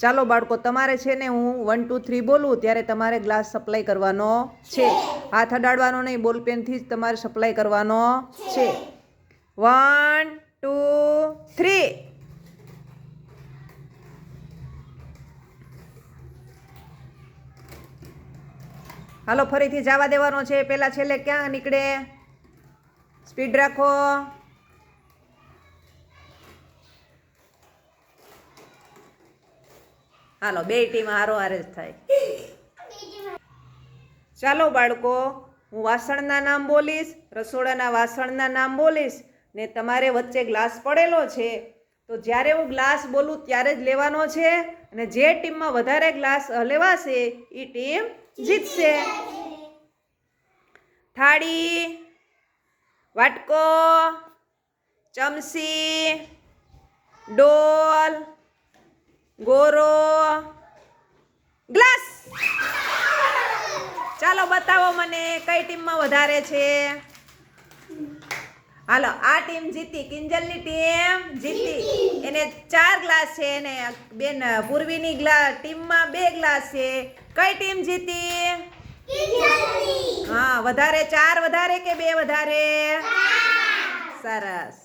ચાલો બાળકો, તમારે છે ને હું 1 2 3 બોલું ત્યારે તમારે ગ્લાસ સપ્લાય કરવાનો છે. હાથ અડાડવાનો નહીં, બોલપેનથી જ તમારે સપ્લાય કરવાનો છે. 1 2 3. હાલો, ફરીથી જવા દેવાનો છે. પેલા છેલ્લે ક્યાં નીકળે? સ્પીડ રાખો. હાલો, બે ટીમ હારોહાર જ થાય. ચાલો બાળકો, હું વાસણના નામ બોલીશ, રસોડાના વાસણના નામ બોલીશ ને તમારે વચ્ચે ગ્લાસ પડેલો છે. તો જ્યારે હું ગ્લાસ બોલું ત્યારે જ લેવાનો છે અને જે ટીમમાં વધારે ગ્લાસ લેવાશે એ ટીમ જીતશે. થાળી, વાટકો, ચમચી, ડોલ, ગોરો, ગ્લાસ. ચાલો બતાવો મને કઈ ટીમમાં વધારે છે. હાલો, આ ટીમ જીતી, કિંજલની ટીમ જીતી. એને 4 ગ્લાસ છે અને બેન પૂર્વીની ટીમમાં 2 ગ્લાસ છે. કઈ ટીમ જીતી? હા, વધારે 4 વધારે કે 2 વધારે? સરસ.